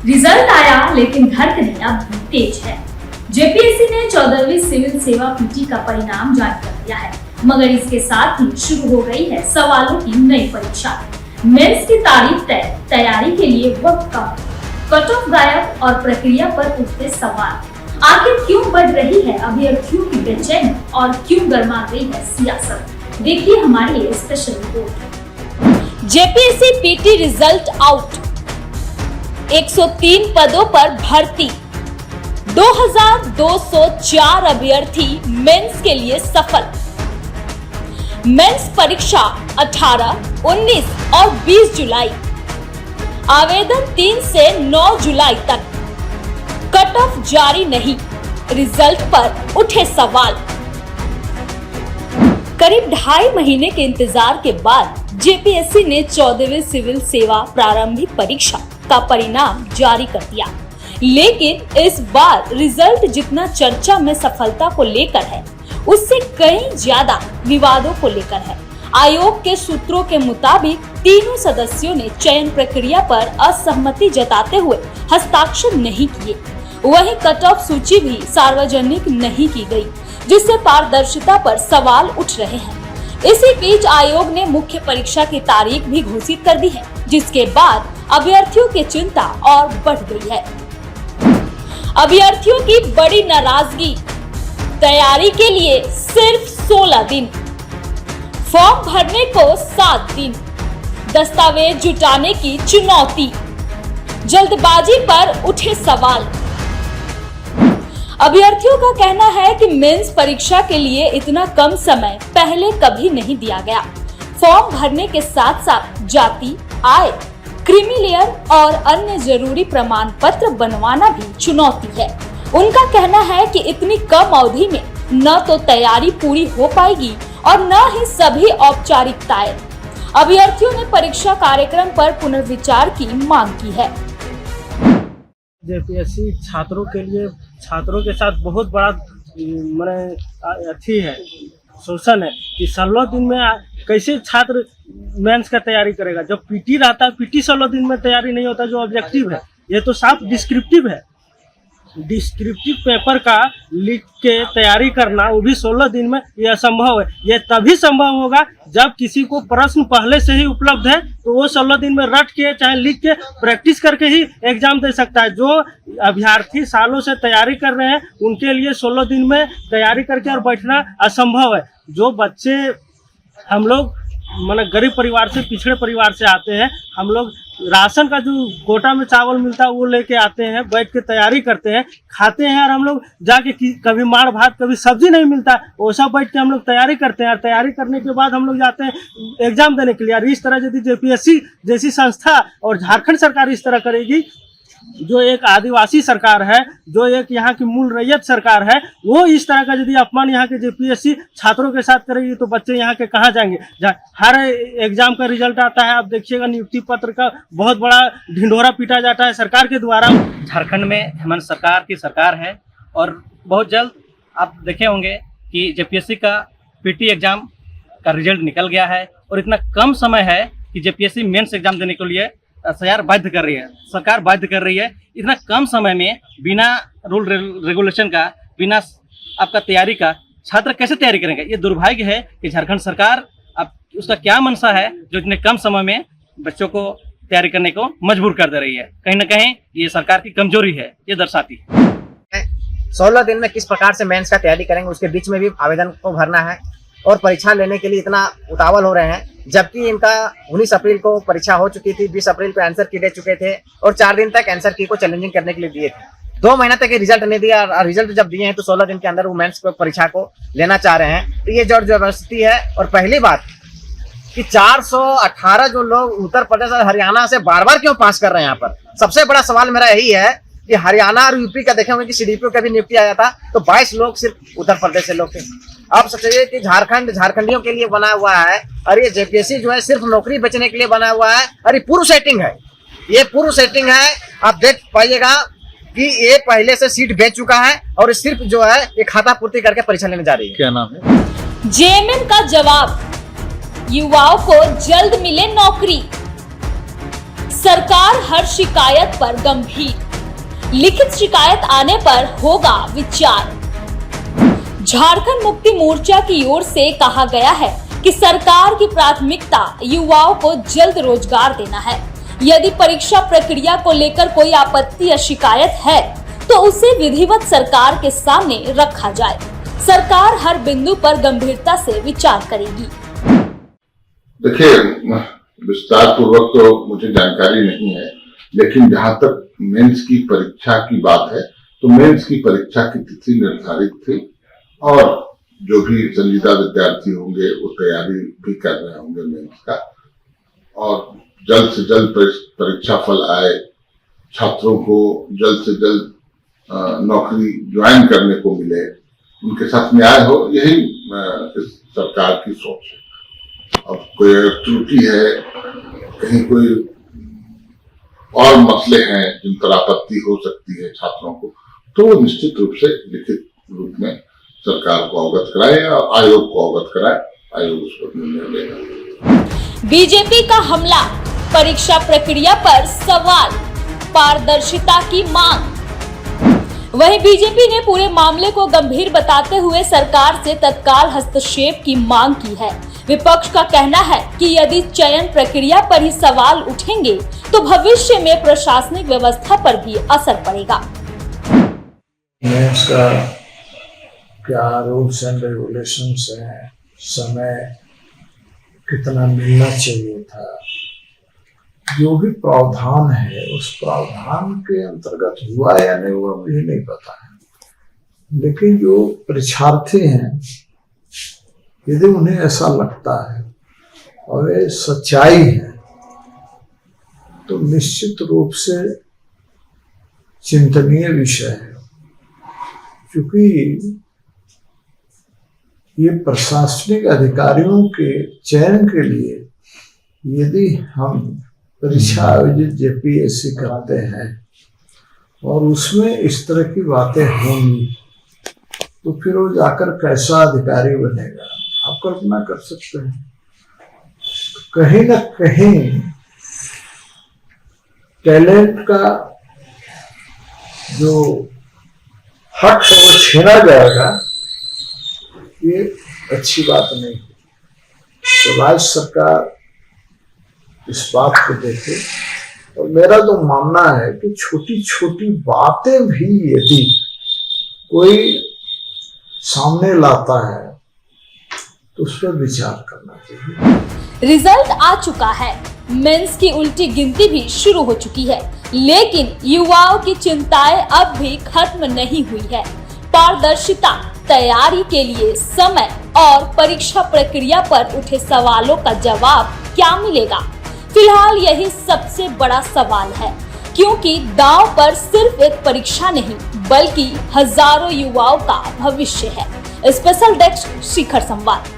Result आया लेकिन धड़कनें अब भी तेज है। जेपीएससी ने 14वीं सिविल सेवा पीटी का परिणाम जारी कर दिया है, मगर इसके साथ ही शुरू हो गई है सवालों की नई परीक्षा। मेंस की तारीख तय, तैयारी के लिए वक्त कम, कट ऑफ गायब और प्रक्रिया पर उठते सवाल। आखिर क्यों बढ़ रही है अभ्यर्थियों की बेचैनी और क्यों गर्मा गई है सियासत? देखिए हमारी ये special report. JPSC PT result out, 103 पदों पर भर्ती, 2204 अभ्यर्थी मेंस के लिए सफल। मेंस परीक्षा 18, 19 और 20 जुलाई, आवेदन 3 से 9 जुलाई तक। कट ऑफ जारी नहीं, रिजल्ट पर उठे सवाल। करीब 2.5 महीने के इंतजार के बाद जेपीएससी ने 14वीं सिविल सेवा प्रारंभिक परीक्षा का परिणाम जारी कर दिया, लेकिन इस बार रिजल्ट जितना चर्चा में सफलता को लेकर है, उससे कहीं ज्यादा विवादों को लेकर है। आयोग के सूत्रों के मुताबिक तीनों सदस्यों ने चयन प्रक्रिया पर असहमति जताते हुए हस्ताक्षर नहीं किए। वहीं कट ऑफ सूची भी सार्वजनिक नहीं की गई, जिससे पारदर्शिता पर सवाल उठ रहे हैं। इसी बीच आयोग ने मुख्य परीक्षा की तारीख भी घोषित कर दी है, जिसके बाद अभ्यर्थियों की चिंता और बढ़ गई है। अभ्यर्थियों की बड़ी नाराजगी, तैयारी के लिए सिर्फ 16 दिन, फॉर्म भरने को 7 दिन, दस्तावेज जुटाने की चुनौती, जल्दबाजी पर उठे सवाल। अभ्यर्थियों का कहना है कि मेंस परीक्षा के लिए इतना कम समय पहले कभी नहीं दिया गया। फॉर्म भरने के साथ साथ जाति, आय, क्रीमी लेयर और अन्य जरूरी प्रमाण पत्र बनवाना भी चुनौती है। उनका कहना है कि इतनी कम अवधि में न तो तैयारी पूरी हो पाएगी और न ही सभी औपचारिकताएं। अभ्यर्थियों ने परीक्षा कार्यक्रम पर पुनर्विचार की मांग की है। जेपीएससी छात्रों के लिए छात्रों के साथ बहुत बड़ा अथी है, शोषण है कि 16 दिन में कैसे छात्र मेंस का तैयारी करेगा। जब पीटी रहता है, पीटी 16 दिन में तैयारी नहीं होता जो ऑब्जेक्टिव है। ये तो साफ डिस्क्रिप्टिव है। डिस्क्रिप्टिव पेपर का लिख के तैयारी करना, वो भी 16 दिन में, ये असंभव है। ये तभी संभव होगा जब किसी को प्रश्न पहले से ही उपलब्ध है, तो वो 16 दिन में रट के चाहे लिख के प्रैक्टिस करके ही एग्जाम दे सकता है। जो अभ्यर्थी सालों से तैयारी कर रहे हैं, उनके लिए 16 दिन में तैयारी करके और बैठना असंभव है। जो बच्चे हम लोग गरीब परिवार से, पिछड़े परिवार से आते हैं, हम लोग राशन का जो कोटा में चावल मिलता है वो लेके आते हैं, बैठ के तैयारी करते हैं, खाते हैं। और हम लोग जाके कभी मार भात, कभी सब्जी नहीं मिलता, वो सब बैठ के हम लोग तैयारी करते हैं। और तैयारी करने के बाद हम लोग जाते हैं एग्जाम देने के लिए। और इस तरह यदि जेपीएससी जैसी संस्था और झारखंड सरकार इस तरह करेगी, जो एक आदिवासी सरकार है, जो एक यहाँ की मूल रैयत सरकार है, वो इस तरह का यदि अपमान यहाँ के जेपीएससी छात्रों के साथ करेगी, तो बच्चे यहाँ के कहाँ जाएंगे। हर एग्जाम का रिजल्ट आता है, आप देखिएगा नियुक्ति पत्र का बहुत बड़ा ढिंढोरा पीटा जाता है सरकार के द्वारा। झारखंड में हेमंत सरकार की सरकार है और बहुत जल्द आप देखे होंगे कि जेपीएससी का पीटी एग्जाम का रिजल्ट निकल गया है। और इतना कम समय है कि जेपीएससी मेंस एग्जाम देने के लिए सरकार बाध्य कर रही है, सरकार बाध्य कर रही है। इतना कम समय में बिना रूल रेगुलेशन का, बिना आपका तैयारी का, छात्र कैसे तैयारी करेंगे? ये दुर्भाग्य है कि झारखंड सरकार, अब उसका क्या मंशा है जो इतने कम समय में बच्चों को तैयारी करने को मजबूर कर दे रही है। कहीं ना कहीं ये सरकार की कमजोरी है, ये दर्शाती है। 16 दिन में किस प्रकार से मेंस का तैयारी करेंगे, उसके बीच में भी आवेदन को भरना है और परीक्षा लेने के लिए इतना उतावल हो रहे हैं, जबकि इनका 19 अप्रैल को परीक्षा हो चुकी थी, 20 अप्रैल को आंसर की दे चुके थे और 4 दिन तक आंसर की को चैलेंजिंग करने के लिए दिए थे। 2 महीना तक ये रिजल्ट नहीं दिया और रिजल्ट जब दिए हैं तो 16 दिन के अंदर वो मेंस परीक्षा को लेना चाह रहे हैं। तो ये जबरदस्ती है। और पहली बात कि 418 जो लोग उत्तर प्रदेश और हरियाणा से बार बार क्यों पास कर रहे हैं यहाँ पर, सबसे बड़ा सवाल मेरा यही है कि हरियाणा और यूपी का देखे होंगे कि सीडीपीओ का भी नियुक्ति आया था, तो 22 लोग सिर्फ उत्तर प्रदेश से लोग थे। आप सोचिए कि झारखंडियों के लिए बना हुआ है और ये जेपीएससी जो है सिर्फ नौकरी बेचने के लिए बना हुआ है। और ये पूर्व सेटिंग है, ये पूर्व सेटिंग है। आप देख पाइएगा कि ये पहले से सीट बेच चुका है और सिर्फ जो है ये खाता पूर्ति करके परीक्षा लेने जा रही है। क्या नाम है? जेएमएम का जवाब, युवाओं को जल्द मिले नौकरी। सरकार हर शिकायत पर गंभीर, लिखित शिकायत आने पर होगा विचार। झारखंड मुक्ति मोर्चा की ओर से कहा गया है कि सरकार की प्राथमिकता युवाओं को जल्द रोजगार देना है। यदि परीक्षा प्रक्रिया को लेकर कोई आपत्ति या शिकायत है तो उसे विधिवत सरकार के सामने रखा जाए। सरकार हर बिंदु पर गंभीरता से विचार करेगी। देखिए, विस्तार पूर्वक तो मुझे जानकारी नहीं है, लेकिन जहां तक मेंस की परीक्षा की बात है तो मेंस की परीक्षा की तिथि निर्धारित थी और जो भी संजीदा विद्यार्थी होंगे वो तैयारी भी कर रहे होंगे मेंस का, और जल्द से जल्द परीक्षा फल आए, छात्रों को जल्द से जल्द नौकरी ज्वाइन करने को मिले, उनके साथ न्याय हो, यही इस सरकार की सोच है। अब कोई त्रुटि है, कहीं कोई और मसले हैं जिन पर आपत्ति हो सकती है छात्रों को, तो वो निश्चित रूप से लिखित रूप में सरकार को अवगत कराए या आयोग को अवगत कराए, आयोग उस पर निर्णय लेगा। बीजेपी का हमला, परीक्षा प्रक्रिया पर सवाल, पारदर्शिता की मांग। वहीं बीजेपी ने पूरे मामले को गंभीर बताते हुए सरकार से तत्काल हस्तक्षेप की मांग की है। विपक्ष का कहना है कि यदि चयन प्रक्रिया पर ही सवाल उठेंगे तो भविष्य में प्रशासनिक व्यवस्था पर भी असर पड़ेगा। मेंस का क्या रूल्स एंड रेगुलेशंस हैं, समय कितना मिलना चाहिए था, जो भी प्रावधान है उस प्रावधान के अंतर्गत हुआ या नहीं हुआ मुझे नहीं पता है। लेकिन जो परीक्षार्थी हैं, यदि उन्हें ऐसा लगता है और ये सच्चाई है तो निश्चित रूप से चिंतनीय विषय है, क्योंकि ये प्रशासनिक अधिकारियों के चयन के लिए यदि हम परीक्षा आयोजित जेपीएससी कराते हैं और उसमें इस तरह की बातें होंगी तो फिर वो जाकर कैसा अधिकारी बनेगा, आप कल्पना कर सकते हैं। कहीं न कहीं टैलेंट का जो हक है वो छीना जाएगा, ये अच्छी बात नहीं। तो राज्य सरकार इस बात को देखे, और मेरा तो मानना है कि छोटी छोटी बातें भी यदि कोई सामने लाता है तो उस पर विचार करना चाहिए। रिजल्ट आ चुका है, मेंस की उल्टी गिनती भी शुरू हो चुकी है, लेकिन युवाओं की चिंताएं अब भी खत्म नहीं हुई है। पारदर्शिता, तैयारी के लिए समय और परीक्षा प्रक्रिया पर उठे सवालों का जवाब क्या मिलेगा? फिलहाल यही सबसे बड़ा सवाल है, क्योंकि दांव पर सिर्फ एक परीक्षा नहीं बल्कि हजारों युवाओं का भविष्य है। स्पेशल डेस्क शिखर संवाद।